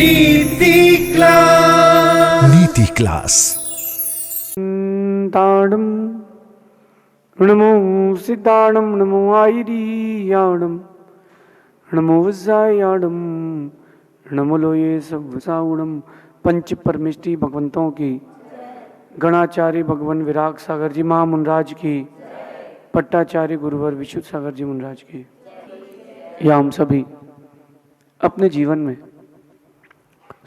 नीति क्लास। ताड़म नमो सिद्धाणम नमो आयरियाणम नमो वज्रायाणम नमो लोये सवसाउणम। पंच परमिष्टि भगवंतों की, गणाचार्य भगवान विराग सागर जी महामुनराज की, पट्टाचार्य गुरुवर विशुद्ध सागर जी मुनराज की, या हम सभी अपने जीवन में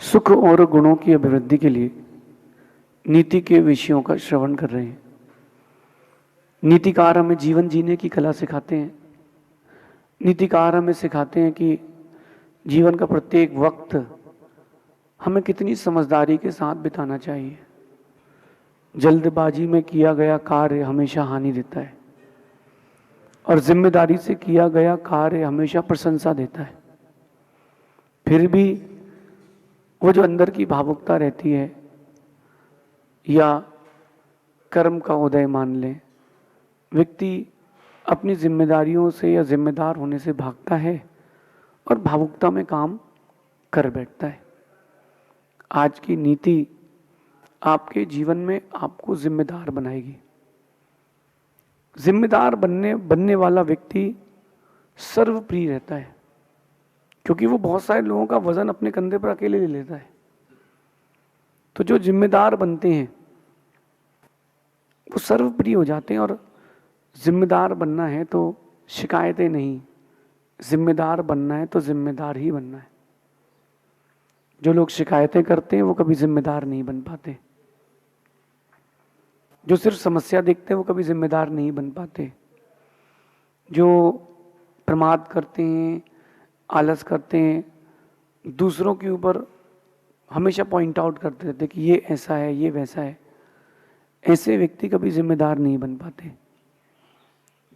सुख और गुणों की अभिवृद्धि के लिए नीति के विषयों का श्रवण कर रहे हैं। नीतिकार हमें जीवन जीने की कला सिखाते हैं। नीतिकार हमें सिखाते हैं कि जीवन का प्रत्येक वक्त हमें कितनी समझदारी के साथ बिताना चाहिए। जल्दबाजी में किया गया कार्य हमेशा हानि देता है और जिम्मेदारी से किया गया कार्य हमेशा प्रशंसा देता है। फिर भी वो जो अंदर की भावुकता रहती है या कर्म का उदय मान लें, व्यक्ति अपनी जिम्मेदारियों से या जिम्मेदार होने से भागता है और भावुकता में काम कर बैठता है। आज की नीति आपके जीवन में आपको जिम्मेदार बनाएगी। जिम्मेदार बनने वाला व्यक्ति सर्वप्रिय रहता है, क्योंकि वो बहुत सारे लोगों का वजन अपने कंधे पर अकेले ले लेता है। तो जो जिम्मेदार बनते हैं वो सर्वप्रिय हो जाते हैं। और जिम्मेदार बनना है तो शिकायतें नहीं, जिम्मेदार बनना है तो जिम्मेदार ही बनना है। जो लोग शिकायतें करते हैं वो कभी जिम्मेदार नहीं बन पाते। जो सिर्फ समस्या देखते हैं वो कभी जिम्मेदार नहीं बन पाते। जो प्रमाद करते हैं, आलस करते हैं, दूसरों के ऊपर हमेशा पॉइंट आउट करते रहते कि ये ऐसा है, ये वैसा है, ऐसे व्यक्ति कभी जिम्मेदार नहीं बन पाते।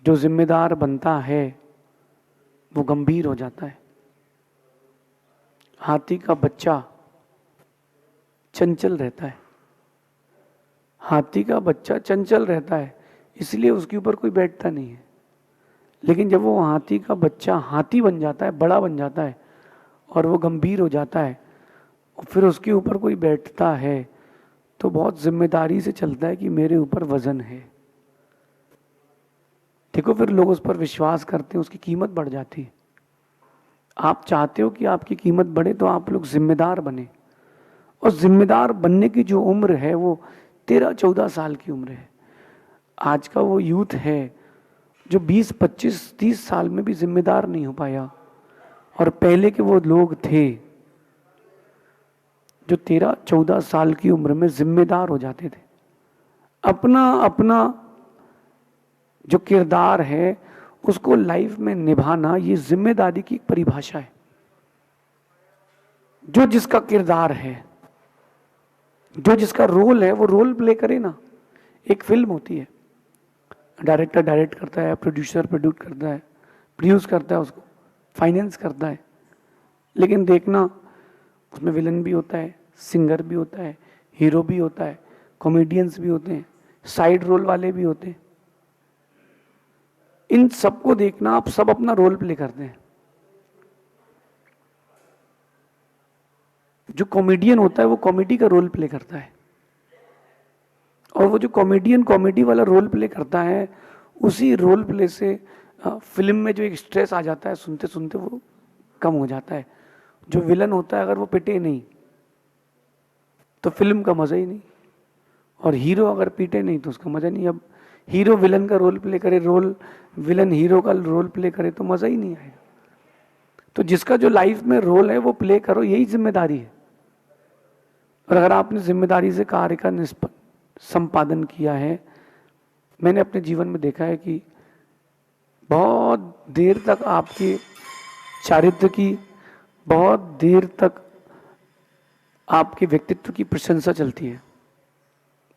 जो जिम्मेदार बनता है वो गंभीर हो जाता है। हाथी का बच्चा चंचल रहता है। हाथी का बच्चा चंचल रहता है, इसलिए उसके ऊपर कोई बैठता नहीं है। लेकिन जब वो हाथी का बच्चा हाथी बन जाता है, बड़ा बन जाता है और वो गंभीर हो जाता है, फिर उसके ऊपर कोई बैठता है तो बहुत जिम्मेदारी से चलता है कि मेरे ऊपर वजन है। देखो, फिर लोग उस पर विश्वास करते हैं, उसकी कीमत बढ़ जाती है। आप चाहते हो कि आपकी कीमत बढ़े तो आप लोग जिम्मेदार बने। और जिम्मेदार बनने की जो उम्र है वो 13-14 साल की उम्र है। आज का वो यूथ है जो 20-25-30 साल में भी जिम्मेदार नहीं हो पाया। और पहले के वो लोग थे जो 13-14 साल की उम्र में जिम्मेदार हो जाते थे। अपना अपना जो किरदार है उसको लाइफ में निभाना, ये जिम्मेदारी की एक परिभाषा है। जो जिसका किरदार है, जो जिसका रोल है, वो रोल प्ले करे ना। एक फिल्म होती है, डायरेक्टर डायरेक्ट करता है, प्रोड्यूसर प्रोड्यूस करता है, प्रोड्यूस करता है, उसको फाइनेंस करता है। लेकिन देखना, उसमें विलन भी होता है, सिंगर भी होता है, हीरो भी होता है, कॉमेडियंस भी होते हैं, साइड रोल वाले भी होते हैं। इन सबको देखना, आप सब अपना रोल प्ले करते हैं। जो कॉमेडियन होता है वो कॉमेडी का रोल प्ले करता है, और वो जो कॉमेडियन कॉमेडी वाला रोल प्ले करता है, उसी रोल प्ले से फिल्म में जो एक स्ट्रेस आ जाता है, सुनते सुनते वो कम हो जाता है। जो विलन होता है, अगर वो पिटे नहीं तो फिल्म का मजा ही नहीं, और हीरो अगर पीटे नहीं तो उसका मजा नहीं। अब हीरो विलन का रोल प्ले करे, विलन हीरो का रोल प्ले करे तो मजा ही नहीं आएगा। तो जिसका जो लाइफ में रोल है वो प्ले करो, यही जिम्मेदारी है। और अगर आपने जिम्मेदारी से कार्य का संपादन किया है, मैंने अपने जीवन में देखा है कि बहुत देर तक आपके चारित्र की, बहुत देर तक आपके व्यक्तित्व की प्रशंसा चलती है,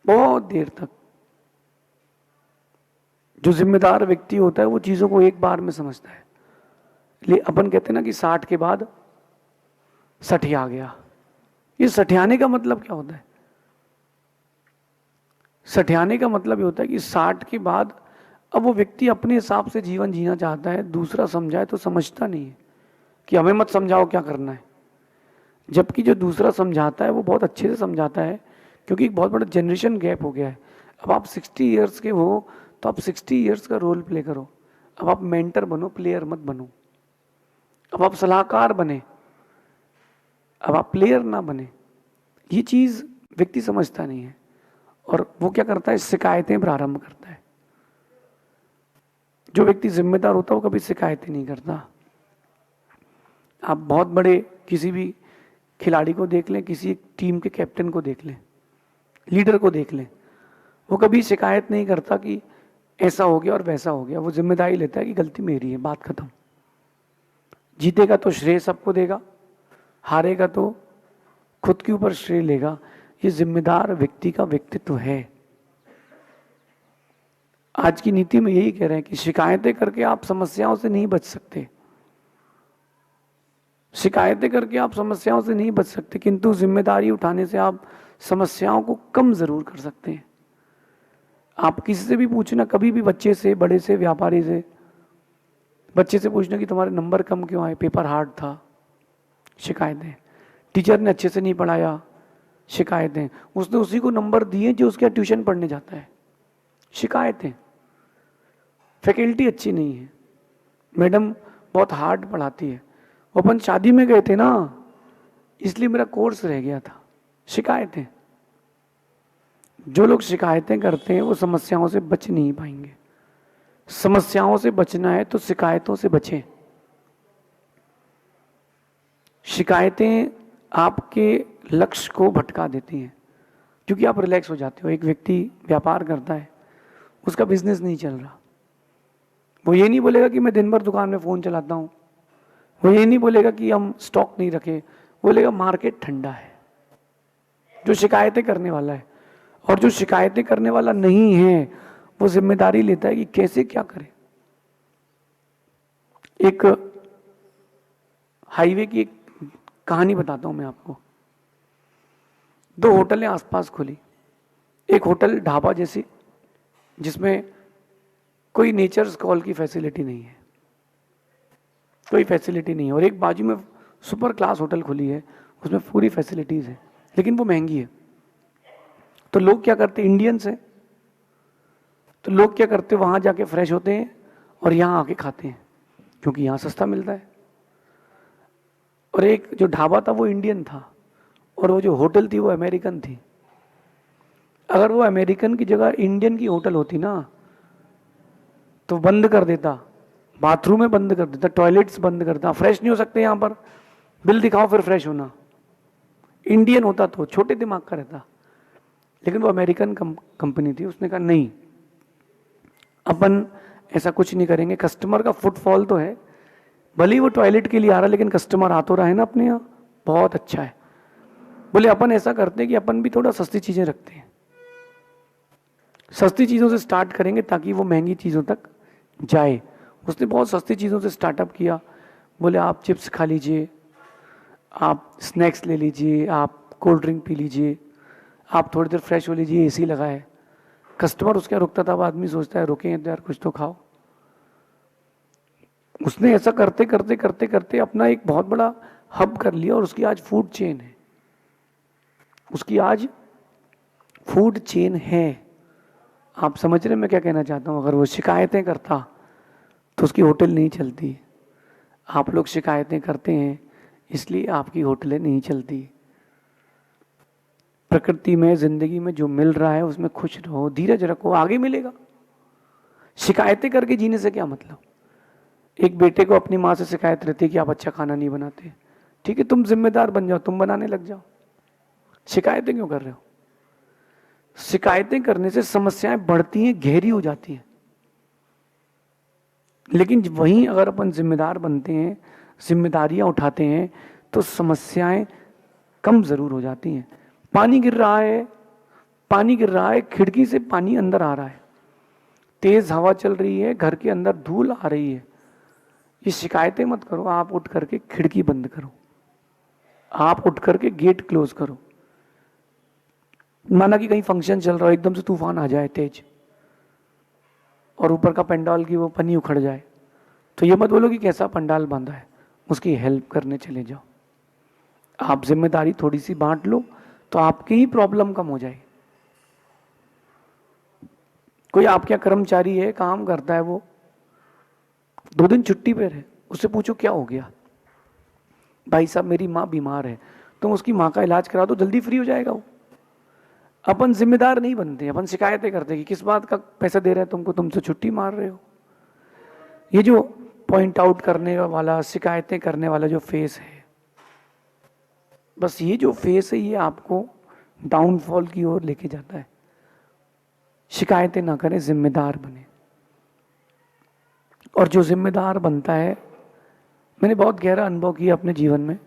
बहुत देर तक। जो जिम्मेदार व्यक्ति होता है वो चीजों को एक बार में समझता है। ले अपन कहते हैं ना कि 60 के बाद सठिया गया। ये सठियाने का मतलब क्या होता है? सठियाने का मतलब ये होता है कि 60 के बाद अब वो व्यक्ति अपने हिसाब से जीवन जीना चाहता है, दूसरा समझाए तो समझता नहीं है कि हमें मत समझाओ क्या करना है। जबकि जो दूसरा समझाता है वो बहुत अच्छे से समझाता है, क्योंकि एक बहुत बड़ा जनरेशन गैप हो गया है। अब आप 60 ईयर्स के हो तो आप 60 ईयर्स का रोल प्ले करो। अब आप मेंटर बनो, प्लेयर मत बनो। अब आप सलाहकार बने, अब आप प्लेयर ना बने। ये चीज व्यक्ति समझता नहीं है, और वो क्या करता है, शिकायतें प्रारंभ करता है। जो व्यक्ति जिम्मेदार होता है वो कभी शिकायतें नहीं करता। आप बहुत बड़े किसी भी खिलाड़ी को देख लें, किसी टीम के कैप्टन को देख लें, लीडर को देख लें, वो कभी शिकायत नहीं करता कि ऐसा हो गया और वैसा हो गया। वो जिम्मेदारी लेता है कि गलती मेरी है, बात खत्म। जीतेगा तो श्रेय सबको देगा, हारेगा तो खुद के ऊपर श्रेय लेगा। ये जिम्मेदार व्यक्ति का व्यक्तित्व है। आज की नीति में यही कह रहे हैं कि शिकायतें करके आप समस्याओं से नहीं बच सकते, शिकायतें करके आप समस्याओं से नहीं बच सकते, किंतु जिम्मेदारी उठाने से आप समस्याओं को कम जरूर कर सकते हैं। आप किसी से भी पूछना, कभी भी बच्चे से, बड़े से, व्यापारी से, बच्चे से पूछना कि तुम्हारे नंबर कम क्यों आए, पेपर हार्ड था, शिकायतें। टीचर ने अच्छे से नहीं पढ़ाया, शिकायतें। उसने उसी को नंबर दिए जो उसके ट्यूशन पढ़ने जाता है, शिकायतें। फैकल्टी अच्छी नहीं है, मैडम बहुत हार्ड पढ़ाती है, वो अपन शादी में गए थे ना इसलिए मेरा कोर्स रह गया था, शिकायतें। जो लोग शिकायतें करते हैं वो समस्याओं से बच नहीं पाएंगे। समस्याओं से बचना है तो शिकायतों से बचें। शिकायतें आपके लक्ष्य को भटका देती हैं, क्योंकि आप रिलैक्स हो जाते हो। एक व्यक्ति व्यापार करता है, उसका बिजनेस नहीं चल रहा, वो ये नहीं बोलेगा कि मैं दिन भर दुकान में फ़ोन चलाता हूँ, वो ये नहीं बोलेगा कि हम स्टॉक नहीं रखे, बोलेगा मार्केट ठंडा है। जो शिकायतें करने वाला है, और जो शिकायतें करने वाला नहीं है वो जिम्मेदारी लेता है कि कैसे क्या करे। एक हाईवे की एक कहानी बताता हूं मैं आपको। दो होटलें आसपास खुली। एक होटल ढाबा जैसी, जिसमें कोई नेचर्स कॉल की फैसिलिटी नहीं है, कोई फैसिलिटी नहीं है। और एक बाजू में सुपर क्लास होटल खुली है, उसमें पूरी फैसिलिटीज है, लेकिन वो महंगी है। तो लोग क्या करते, इंडियंस हैं, तो लोग क्या करते, वहां जाके फ्रेश होते हैं और यहां आके खाते हैं, क्योंकि यहां सस्ता मिलता है। और एक जो ढाबा था वो इंडियन था, और वो जो होटल थी वो अमेरिकन थी। अगर वो अमेरिकन की जगह इंडियन की होटल होती ना, तो बंद कर देता, बाथरूम में बंद कर देता, टॉयलेट्स बंद कर देता, फ्रेश नहीं हो सकते यहाँ पर, बिल दिखाओ फिर फ्रेश होना। इंडियन होता तो छोटे दिमाग का रहता, लेकिन वो अमेरिकन कंपनी थी। उसने कहा नहीं, अपन ऐसा कुछ नहीं करेंगे। कस्टमर का फुटफॉल तो है, भले ही वो टॉयलेट के लिए आ रहा है, लेकिन कस्टमर आ तो रहा है ना अपने यहाँ, बहुत अच्छा है। बोले अपन ऐसा करते हैं कि अपन भी थोड़ा सस्ती चीजें रखते हैं, सस्ती चीजों से स्टार्ट करेंगे ताकि वो महंगी चीजों तक जाए। उसने बहुत सस्ती चीजों से स्टार्टअप किया। बोले आप चिप्स खा लीजिए, आप स्नैक्स ले लीजिए, आप कोल्ड ड्रिंक पी लीजिए, आप थोड़ी देर फ्रेश हो लीजिए, एसी लगाए। कस्टमर उसके रुकता था, अब आदमी सोचता है रुके तो यार कुछ तो खाओ। उसने ऐसा करते करते करते करते अपना एक बहुत बड़ा हब कर लिया, और उसकी आज फूड चेन है, उसकी आज फूड चेन है। आप समझ रहे मैं क्या कहना चाहता हूं? अगर वो शिकायतें करता तो उसकी होटल नहीं चलती। आप लोग शिकायतें करते हैं इसलिए आपकी होटलें नहीं चलती। प्रकृति में, जिंदगी में जो मिल रहा है उसमें खुश रहो, धीरज रखो, आगे मिलेगा। शिकायतें करके जीने से क्या मतलब? एक बेटे को अपनी माँ से शिकायत रहती है कि आप अच्छा खाना नहीं बनाते, ठीक है तुम जिम्मेदार बन जाओ, तुम बनाने लग जाओ, शिकायतें क्यों कर रहे हो? शिकायतें करने से समस्याएं बढ़ती हैं, गहरी हो जाती हैं। लेकिन वहीं अगर अपन जिम्मेदार बनते हैं, जिम्मेदारियां उठाते हैं, तो समस्याएं कम जरूर हो जाती हैं। पानी गिर रहा है, पानी गिर रहा है, खिड़की से पानी अंदर आ रहा है, तेज हवा चल रही है, घर के अंदर धूल आ रही है। ये शिकायतें मत करो, आप उठ करके खिड़की बंद करो, आप उठ करके गेट क्लोज करो। माना कि कहीं फंक्शन चल रहा हो, एकदम से तूफान आ जाए तेज, और ऊपर का पंडाल की वो पन्नी उखड़ जाए, तो ये मत बोलो कि कैसा पंडाल बांधा है, उसकी हेल्प करने चले जाओ। आप जिम्मेदारी थोड़ी सी बांट लो तो आपकी ही प्रॉब्लम कम हो जाएगी। कोई आपका कर्मचारी है, काम करता है, वो 2 दिन छुट्टी पर है, उससे पूछो क्या हो गया, भाई साहब मेरी माँ बीमार है, तुम उसकी माँ का इलाज करा दो, जल्दी फ्री हो जाएगा वो। अपन जिम्मेदार नहीं बनते, अपन शिकायतें करते कि किस बात का पैसा दे रहे हैं तुमको, तुम तो छुट्टी मार रहे हो। ये जो पॉइंट आउट करने वाला, शिकायतें करने वाला जो फेस है, बस ये जो फेस है ये आपको डाउनफॉल की ओर लेके जाता है। शिकायतें ना करें, जिम्मेदार बने। और जो जिम्मेदार बनता है, मैंने बहुत गहरा अनुभव किया अपने जीवन में,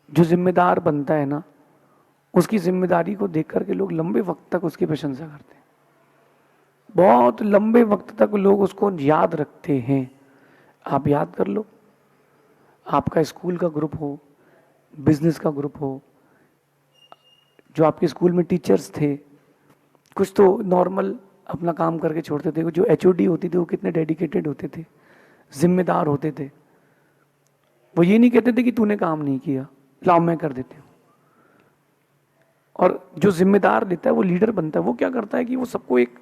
जो जिम्मेदार बनता है ना, उसकी जिम्मेदारी को देख करके लोग लंबे वक्त तक उसकी प्रशंसा करते हैं, बहुत लंबे वक्त तक लोग उसको याद रखते हैं। आप याद कर लो, आपका स्कूल का ग्रुप हो, बिजनेस का ग्रुप हो, जो आपके स्कूल में टीचर्स थे, कुछ तो नॉर्मल अपना काम करके छोड़ते थे, जो एचओडी होती थी वो कितने डेडिकेटेड होते थे, जिम्मेदार होते थे। वो ये नहीं कहते थे कि तूने काम नहीं किया, लाओ मैं कर देती हूँ। और जो जिम्मेदार लेता है वो लीडर बनता है। वो क्या करता है कि वो सबको एक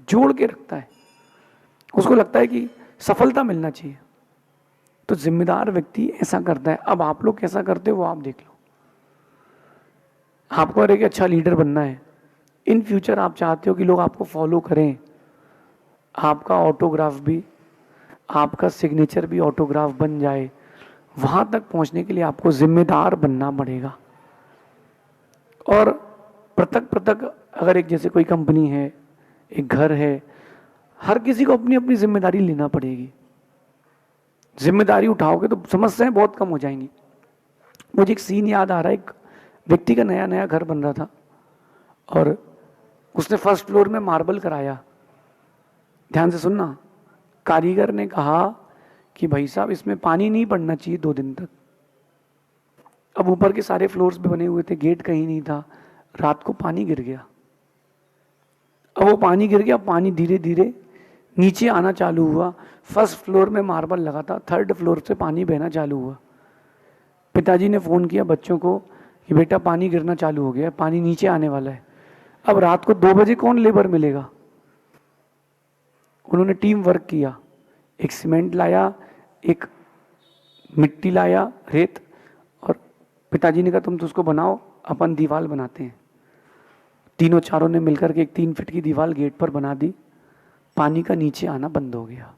जोड़ के रखता है, उसको लगता है कि सफलता मिलना चाहिए। तो जिम्मेदार व्यक्ति ऐसा करता है। अब आप लोग कैसा करते हो वो आप देख लो। आपको अगर एक अच्छा लीडर बनना है, इन फ्यूचर आप चाहते हो कि लोग आपको फॉलो करें, आपका ऑटोग्राफ भी, आपका सिग्नेचर भी ऑटोग्राफ बन जाए, वहां तक पहुंचने के लिए आपको जिम्मेदार बनना पड़ेगा। और पृथक पृथक, अगर एक जैसे कोई कंपनी है, एक घर है, हर किसी को अपनी अपनी जिम्मेदारी लेना पड़ेगी। जिम्मेदारी उठाओगे तो समस्याएं बहुत कम हो जाएंगी। मुझे एक सीन याद आ रहा है, एक व्यक्ति का नया नया घर बन रहा था और उसने फर्स्ट फ्लोर में मार्बल कराया। ध्यान से सुनना, कारीगर ने कहा कि भाई साहब इसमें पानी नहीं पड़ना चाहिए 2 दिन तक। अब ऊपर के सारे फ्लोर्स पे बने हुए थे, गेट कहीं नहीं था, रात को पानी गिर गया। अब वो पानी गिर गया, पानी धीरे धीरे नीचे आना चालू हुआ। फर्स्ट फ्लोर में मार्बल लगा था, 3rd फ्लोर से पानी बहना चालू हुआ। पिताजी ने फोन किया बच्चों को कि बेटा पानी गिरना चालू हो गया, पानी नीचे आने वाला है। अब रात को 2 बजे कौन लेबर मिलेगा? उन्होंने टीम वर्क किया, एक सीमेंट लाया, एक मिट्टी लाया, रेत, और पिताजी ने कहा तुम तो उसको बनाओ, अपन दीवार बनाते हैं। तीनों चारों ने मिलकर के एक 3 फीट की दीवार गेट पर बना दी। पानी का नीचे आना बंद हो गया।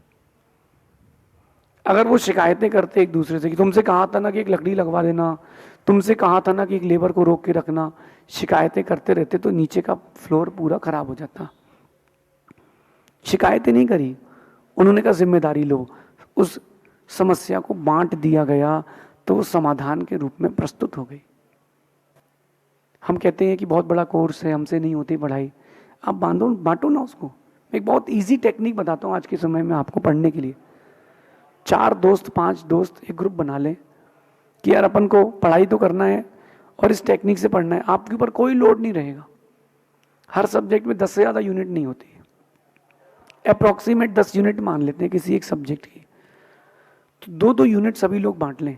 अगर वो शिकायतें करते एक दूसरे से कि तुमसे कहा था ना कि एक लकड़ी लगवा देना, तुमसे कहा था ना कि एक लेबर को रोक के रखना, शिकायतें करते रहते तो नीचे का फ्लोर पूरा खराब हो जाता। शिकायतें नहीं करी, उन्होंने कहा जिम्मेदारी लो। उस समस्या को बांट दिया गया तो वो समाधान के रूप में प्रस्तुत हो गई। हम कहते हैं कि बहुत बड़ा कोर्स है, हमसे नहीं होती पढ़ाई। आप बांटो ना उसको। एक बहुत इजी टेक्निक बताता हूँ आज के समय में आपको पढ़ने के लिए। 4 दोस्त 5 दोस्त एक ग्रुप बना लें कि यार अपन को पढ़ाई तो करना है और इस टेक्निक से पढ़ना है। आपके ऊपर कोई लोड नहीं रहेगा। हर सब्जेक्ट में 10 से ज़्यादा यूनिट नहीं होती है, अप्रॉक्सीमेट 10 यूनिट मान लेते हैं किसी एक सब्जेक्ट की। तो 2-2 यूनिट सभी लोग बांट लें,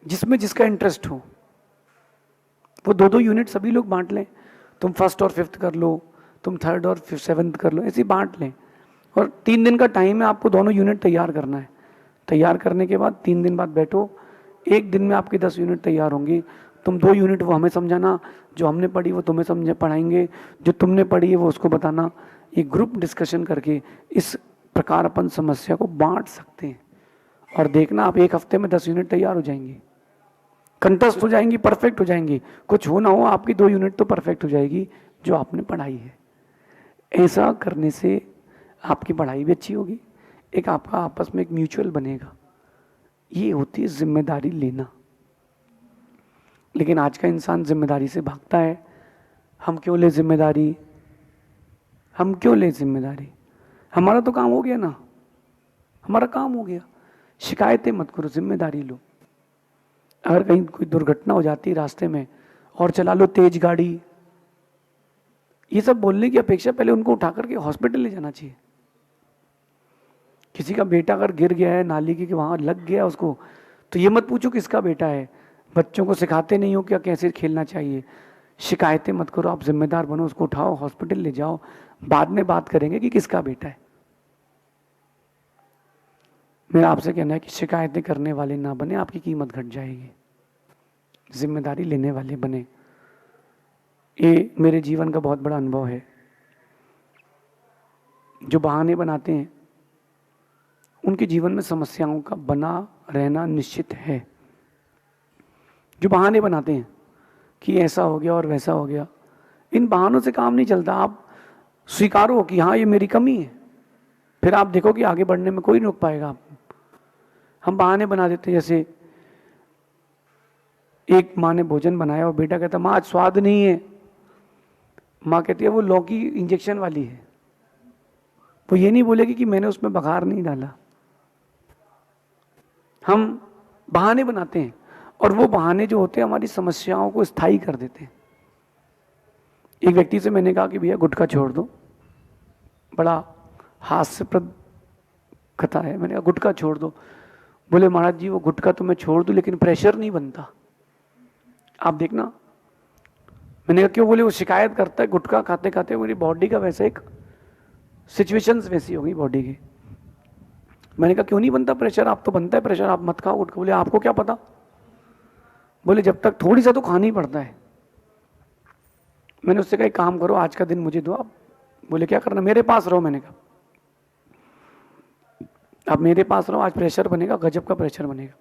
जिसमें जिसका इंटरेस्ट हो वो 2-2 यूनिट सभी लोग बांट लें। तुम 1st और 5th कर लो, तुम 3rd और 7th कर लो, ऐसे बांट लें। और 3 दिन का टाइम है, आपको दोनों यूनिट तैयार करना है। तैयार करने के बाद 3 दिन बाद बैठो, 1 दिन में आपकी 10 यूनिट तैयार होंगी। तुम 2 यूनिट वो हमें समझाना, जो हमने पढ़ी वो तुम्हें पढ़ाएंगे, जो तुमने पढ़ी है वो उसको बताना। ये ग्रुप डिस्कशन करके इस प्रकार अपन समस्या को बांट सकते हैं। और देखना आप 1 हफ्ते में 10 यूनिट तैयार हो जाएंगी, कंटस्ट हो जाएंगी, परफेक्ट हो जाएंगी। कुछ हो ना हो आपकी 2 यूनिट तो परफेक्ट हो जाएगी जो आपने पढ़ाई है। ऐसा करने से आपकी पढ़ाई भी अच्छी होगी, एक आपका आपस में एक म्यूचुअल बनेगा। ये होती है जिम्मेदारी लेना। लेकिन आज का इंसान जिम्मेदारी से भागता है। हम क्यों ले जिम्मेदारी? हम क्यों ले जिम्मेदारी? हमारा तो काम हो गया ना, हमारा काम हो गया। शिकायतें मत करो, जिम्मेदारी लो। अगर कहीं कोई दुर्घटना हो जाती है रास्ते में, और चला लो तेज गाड़ी, ये सब बोलने की अपेक्षा पहले उनको उठा करके हॉस्पिटल ले जाना चाहिए। किसी का बेटा अगर गिर गया है नाली की, वहां लग गया उसको, तो ये मत पूछो किसका बेटा है, बच्चों को सिखाते नहीं हो क्या कैसे खेलना चाहिए। शिकायतें मत करो, आप जिम्मेदार बनो, उसको उठाओ, हॉस्पिटल ले जाओ, बाद में बात करेंगे कि किसका बेटा है। मेरा आपसे कहना है कि शिकायतें करने वाले ना बने, आपकी कीमत घट जाएगी। जिम्मेदारी लेने वाले बने। ये मेरे जीवन का बहुत बड़ा अनुभव है। जो बहाने बनाते हैं उनके जीवन में समस्याओं का बना रहना निश्चित है। जो बहाने बनाते हैं कि ऐसा हो गया और वैसा हो गया, इन बहानों से काम नहीं चलता। आप स्वीकारो कि हाँ ये मेरी कमी है, फिर आप देखो कि आगे बढ़ने में कोई नहीं रोक पाएगा आपको। हम बहाने बना देते, जैसे एक माँ ने भोजन बनाया और बेटा कहता माँ आज स्वाद नहीं है। माँ कहती है वो लौकी इंजेक्शन वाली है। वो ये नहीं बोलेगी कि मैंने उसमें बघार नहीं डाला। हम बहाने बनाते हैं और वो बहाने जो होते हैं हमारी समस्याओं को स्थायी कर देते हैं। एक व्यक्ति से मैंने कहा कि भैया गुटखा छोड़ दो, बड़ा हास्यप्रद कथा है। मैंने कहा गुटखा छोड़ दो। बोले महाराज जी वो गुटखा तो मैं छोड़ दूं लेकिन प्रेशर नहीं बनता। आप देखना। मैंने कहा क्यों? बोले वो शिकायत करता है गुटखा खाते खाते मेरी बॉडी का वैसे एक सिचुएशंस वैसी हो गई बॉडी की। मैंने कहा क्यों नहीं बनता प्रेशर? आप तो बनता है प्रेशर, आप मत खाओ गुटखा। बोले आपको क्या पता? बोले जब तक थोड़ी सा तो खाना ही पड़ता है। मैंने उससे कहा एक काम करो आज का दिन मुझे दो आप। बोले क्या करना? मेरे पास रहो। मैंने कहा आप मेरे पास रहो, आज प्रेशर बनेगा, गजब का प्रेशर बनेगा।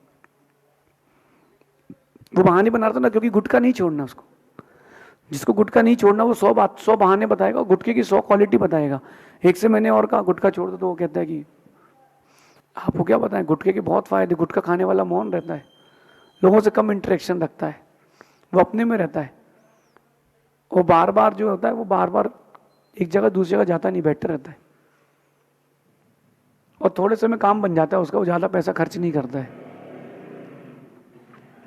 वो बहाने बना रहा था ना, क्योंकि गुटखा नहीं छोड़ना उसको। जिसको गुटखा नहीं छोड़ना वो 100 बहाने बताएगा, गुटखे की 100 क्वालिटी बताएगा। एक से मैंने और कहा गुटखा छोड़ दो तो वो कहता है कि आपको क्या बताएं गुटखे के बहुत फायदे। गुटखा खाने वाला मौन रहता है, लोगों से कम इंटरेक्शन रखता है, वो अपने में रहता है। वो बार बार जो होता है वो बार बार एक जगह दूसरी जगह जाता नहीं, बैठा रहता है और थोड़े से में काम बन जाता है उसका। वो ज़्यादा पैसा खर्च नहीं करता है।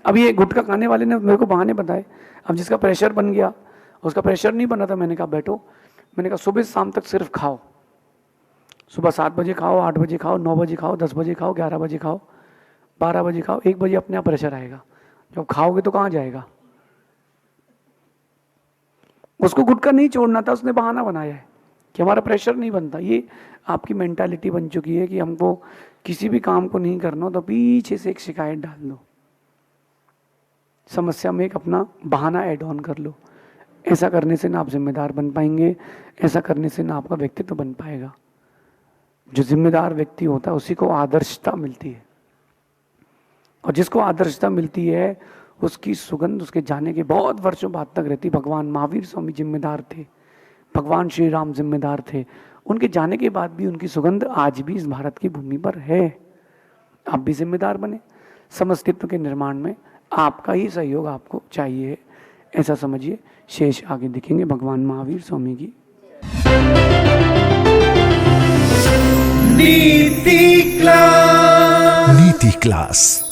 अब ये गुटखा खाने वाले ने मेरे को बहाने बताए। अब जिसका प्रेशर बन गया, उसका प्रेशर नहीं बना था। मैंने कहा बैठो, मैंने कहा सुबह शाम तक सिर्फ खाओ। सुबह 7 बजे खाओ, 8 बजे खाओ, 9 बजे खाओ, 10 बजे खाओ, 11 बजे खाओ, 12 बजे खाओ, 1 बजे अपने आप प्रेशर आएगा। जब खाओगे तो कहाँ जाएगा? उसको गुटखा नहीं छोड़ना था, उसने बहाना बनाया है कि हमारा प्रेशर नहीं बनता। ये आपकी मेंटालिटी बन चुकी है कि हमको किसी भी काम को नहीं करना तो पीछे से एक शिकायत डाल दो, समस्या में एक अपना बहाना ऐड ऑन कर लो। ऐसा करने से ना आप जिम्मेदार बन पाएंगे, ऐसा करने से ना आपका व्यक्तित्व बन पाएगा। जो जिम्मेदार व्यक्ति होता है उसी को आदर्शता मिलती है, और जिसको आदर्शता मिलती है उसकी सुगंध उसके जाने के बहुत वर्षों बाद तक रहती। भगवान महावीर स्वामी जिम्मेदार थे, भगवान श्री राम जिम्मेदार थे, उनके जाने के बाद भी उनकी सुगंध आज भी इस भारत की भूमि पर है। आप भी जिम्मेदार बने। समस्तित्व के निर्माण में आपका ही सहयोग आपको चाहिए, ऐसा समझिए। शेष आगे दिखेंगे। भगवान महावीर स्वामी की नीति क्लास।